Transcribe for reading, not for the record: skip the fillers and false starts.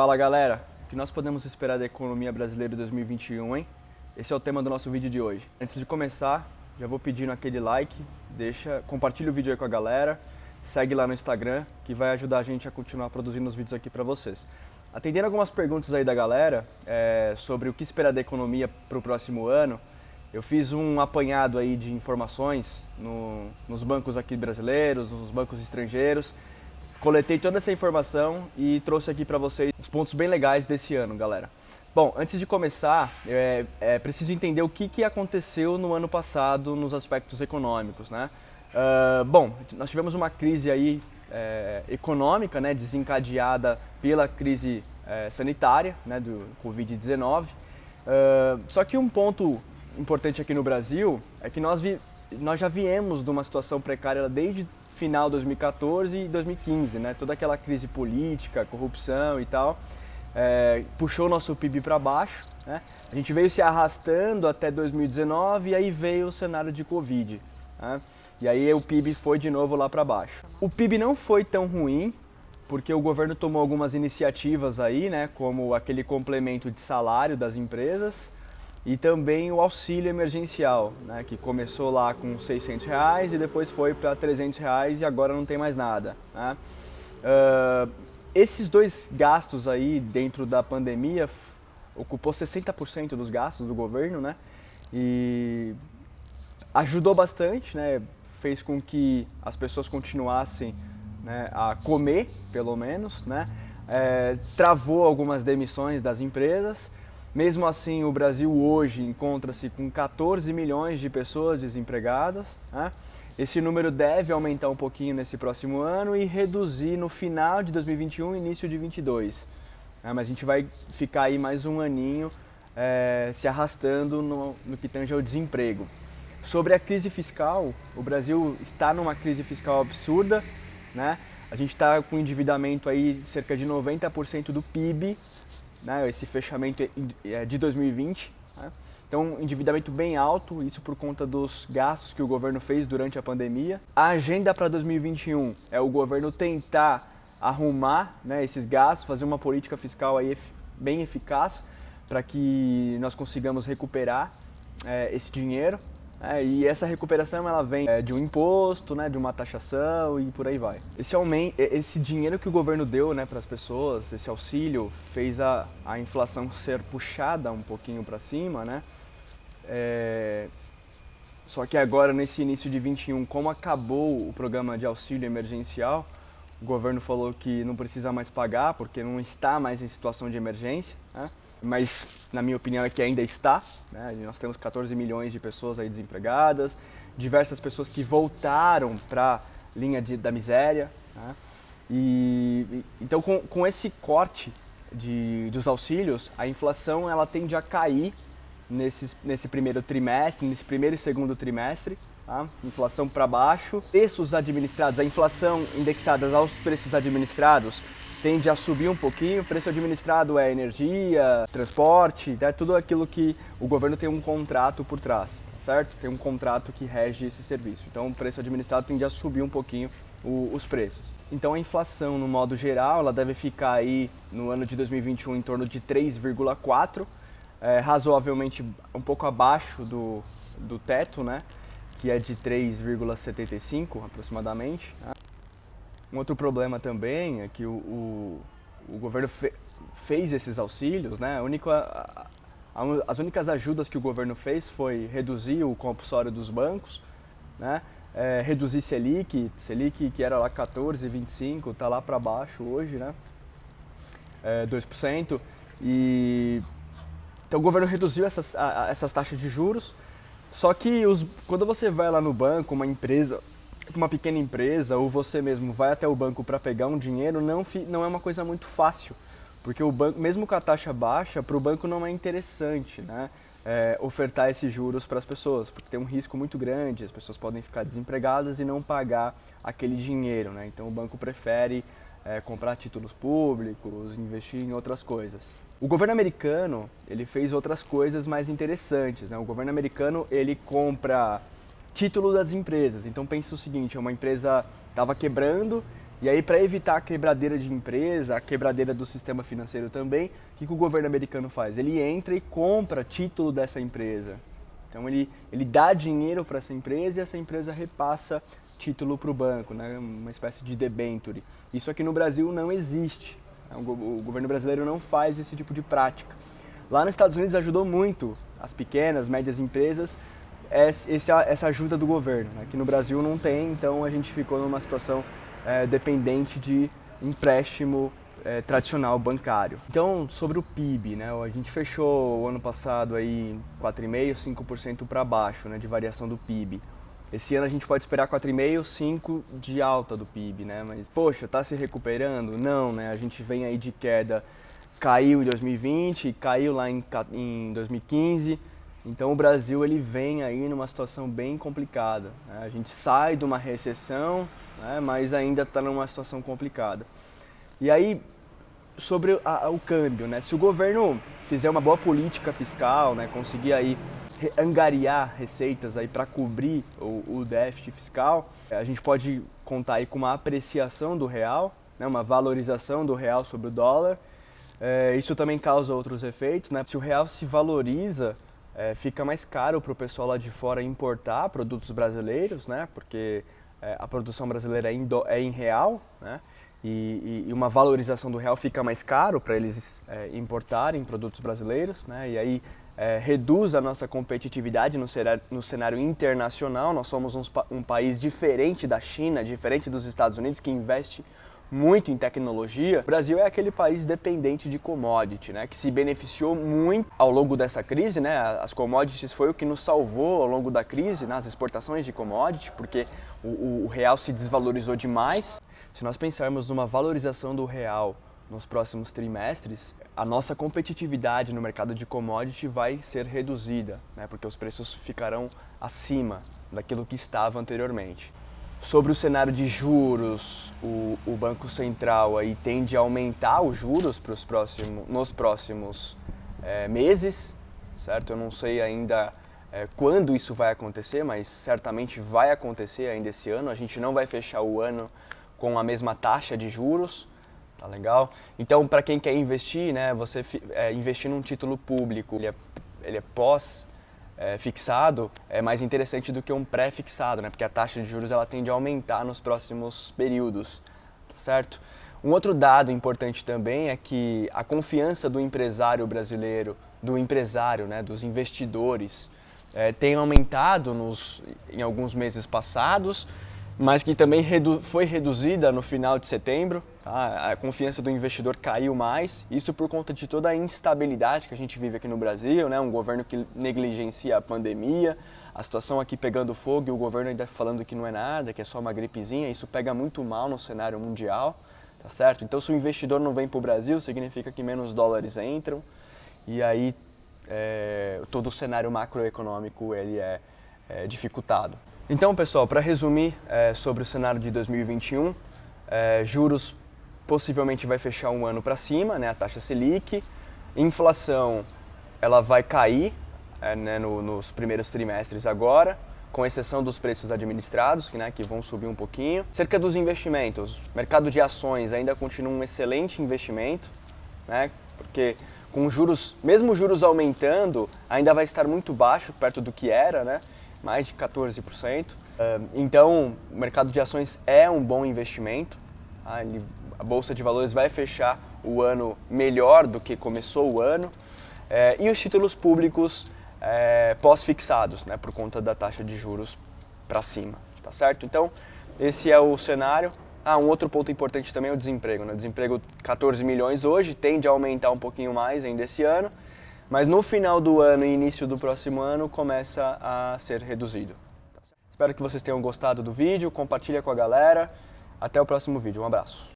Fala galera, o que nós podemos esperar da economia brasileira em 2021, hein? Esse é o tema do nosso vídeo de hoje. Antes de começar, já vou pedindo aquele like, compartilha o vídeo aí com a galera, segue lá no Instagram que vai ajudar a gente a continuar produzindo os vídeos aqui para vocês. Atendendo algumas perguntas aí da galera sobre o que esperar da economia para o próximo ano, eu fiz um apanhado aí de informações nos bancos aqui brasileiros, nos bancos estrangeiros. Coletei toda essa informação e trouxe aqui para vocês os pontos bem legais desse ano, galera. Bom, antes de começar, preciso entender o que aconteceu no ano passado nos aspectos econômicos, né? Bom, nós tivemos uma crise aí econômica, né, desencadeada pela crise sanitária, né, do Covid-19. Só que um ponto importante aqui no Brasil é que nós já viemos de uma situação precária desde final de 2014 e 2015, né? Toda aquela crise política, corrupção e tal, puxou o nosso PIB para baixo, né? A gente veio se arrastando até 2019 e aí veio o cenário de Covid, né? E aí o PIB foi de novo lá para baixo. O PIB não foi tão ruim, porque o governo tomou algumas iniciativas aí, né? Como aquele complemento de salário das empresas, e também o auxílio emergencial, né, que começou lá com R$600 e depois foi para R$300 e agora não tem mais nada, né? Esses dois gastos aí dentro da pandemia ocupou 60% dos gastos do governo, né? E ajudou bastante, né? Fez com que as pessoas continuassem, né, a comer, pelo menos, né? Travou algumas demissões das empresas. Mesmo assim, o Brasil hoje encontra-se com 14 milhões de pessoas desempregadas, né? Esse número deve aumentar um pouquinho nesse próximo ano e reduzir no final de 2021 e início de 2022. Mas a gente vai ficar aí mais um aninho se arrastando no que tange ao desemprego. Sobre a crise fiscal, o Brasil está numa crise fiscal absurda, né? A gente está com endividamento aí de cerca de 90% do PIB, né, esse fechamento de 2020, né? Então endividamento bem alto, isso por conta dos gastos que o governo fez durante a pandemia. A agenda para 2021 é o governo tentar arrumar, né, esses gastos, fazer uma política fiscal aí bem eficaz para que nós consigamos recuperar esse dinheiro. E essa recuperação ela vem de um imposto, né, de uma taxação e por aí vai. Esse dinheiro que o governo deu, né, para as pessoas, esse auxílio, fez a inflação ser puxada um pouquinho para cima, né? Só que agora, nesse início de 21, como acabou o programa de auxílio emergencial, o governo falou que não precisa mais pagar porque não está mais em situação de emergência, né? Mas na minha opinião é que ainda está, né? Nós temos 14 milhões de pessoas aí desempregadas, diversas pessoas que voltaram para a linha da miséria, né? Então com esse corte dos auxílios, a inflação ela tende a cair nesse primeiro trimestre, nesse primeiro e segundo trimestre, tá? Inflação para baixo, preços administrados, a inflação indexada aos preços administrados tende a subir um pouquinho. O preço administrado é energia, transporte, né? Tudo aquilo que o governo tem um contrato por trás, certo? Tem um contrato que rege esse serviço. Então o preço administrado tende a subir um pouquinho os preços. Então a inflação, no modo geral, ela deve ficar aí no ano de 2021 em torno de 3,4%, razoavelmente um pouco abaixo do teto, né? Que é de 3,75% aproximadamente. Um outro problema também é que o governo fez esses auxílios, né? As únicas ajudas que o governo fez foi reduzir o compulsório dos bancos, né? Reduzir Selic que era lá 14,25, está lá para baixo hoje, né? 2%. Então o governo reduziu essas taxas de juros, só que quando você vai lá no banco, uma pequena empresa, ou você mesmo vai até o banco para pegar um dinheiro, não é uma coisa muito fácil, porque o banco, mesmo com a taxa baixa, para o banco não é interessante, né, ofertar esses juros para as pessoas, porque tem um risco muito grande, as pessoas podem ficar desempregadas e não pagar aquele dinheiro, né? Então o banco prefere comprar títulos públicos, investir em outras coisas. O governo americano, ele fez outras coisas mais interessantes, né? O governo americano, ele compra título das empresas. Então pensa o seguinte, uma empresa estava quebrando E aí, para evitar a quebradeira de empresa, a quebradeira do sistema financeiro também, o que o governo americano faz? Ele entra e compra título dessa empresa. Então ele dá dinheiro para essa empresa e essa empresa repassa título para o banco, né? Uma espécie de debenture. Isso aqui no Brasil não existe. O governo brasileiro não faz esse tipo de prática. Lá nos Estados Unidos ajudou muito as pequenas, médias empresas essa ajuda do governo. Aqui no Brasil não tem, então a gente ficou numa situação dependente de empréstimo tradicional bancário. Então, sobre o PIB, né, a gente fechou o ano passado aí 4,5%, 5% para baixo, né, de variação do PIB. Esse ano a gente pode esperar 4,5%, 5% de alta do PIB, né? Mas, poxa, está se recuperando? Não, né? A gente vem aí de queda, caiu em 2020, caiu lá em 2015. Então o Brasil ele vem aí numa situação bem complicada, né? A gente sai de uma recessão, né, mas ainda está numa situação complicada. E aí, sobre o câmbio, né? Se o governo fizer uma boa política fiscal, né, conseguir aí angariar receitas aí para cobrir o déficit fiscal, a gente pode contar aí com uma apreciação do real, né, uma valorização do real sobre o dólar. Isso também causa outros efeitos, né? Se o real se valoriza, fica mais caro para o pessoal lá de fora importar produtos brasileiros, né? Porque a produção brasileira é em real, né? E uma valorização do real fica mais caro para eles importarem produtos brasileiros, né? E aí reduz a nossa competitividade no cenário internacional. Nós somos um país diferente da China, diferente dos Estados Unidos, que investe muito em tecnologia. O Brasil é aquele país dependente de commodity, né, que se beneficiou muito ao longo dessa crise, né? As commodities foi o que nos salvou ao longo da crise, nas exportações de commodity, porque o real se desvalorizou demais. Se nós pensarmos numa valorização do real nos próximos trimestres, a nossa competitividade no mercado de commodity vai ser reduzida, né, porque os preços ficarão acima daquilo que estava anteriormente. Sobre o cenário de juros, o Banco Central aí tende a aumentar os juros nos próximos meses, certo? Eu não sei ainda quando isso vai acontecer, mas certamente vai acontecer ainda esse ano. A gente não vai fechar o ano com a mesma taxa de juros, tá legal? Então, para quem quer investir, né, você investir num título público, ele é fixado, é mais interessante do que um pré-fixado, né? Porque a taxa de juros ela tende a aumentar nos próximos períodos, tá certo? Um outro dado importante também é que a confiança do empresário brasileiro, né, dos investidores, tem aumentado em alguns meses passados, mas que também foi reduzida no final de setembro. Tá? A confiança do investidor caiu mais, isso por conta de toda a instabilidade que a gente vive aqui no Brasil, né? Um governo que negligencia a pandemia, a situação aqui pegando fogo e o governo ainda falando que não é nada, que é só uma gripezinha. Isso pega muito mal no cenário mundial, tá certo? Então, se o investidor não vem para o Brasil, significa que menos dólares entram e aí todo o cenário macroeconômico ele é dificultado. Então, pessoal, para resumir sobre o cenário de 2021, juros possivelmente vai fechar um ano para cima, né, a taxa Selic, inflação ela vai cair né, nos primeiros trimestres agora, com exceção dos preços administrados, que vão subir um pouquinho. Cerca dos investimentos, mercado de ações ainda continua um excelente investimento, né, porque com juros, mesmo juros aumentando, ainda vai estar muito baixo, perto do que era, né? Mais de 14%. Então, o mercado de ações é um bom investimento. A Bolsa de Valores vai fechar o ano melhor do que começou o ano. E os títulos públicos pós-fixados, né, por conta da taxa de juros para cima, tá certo? Então, esse é o cenário. Um outro ponto importante também é o desemprego, né? O desemprego 14 milhões hoje, tende a aumentar um pouquinho mais ainda esse ano. Mas no final do ano e início do próximo ano começa a ser reduzido. Espero que vocês tenham gostado do vídeo, compartilha com a galera. Até o próximo vídeo, um abraço.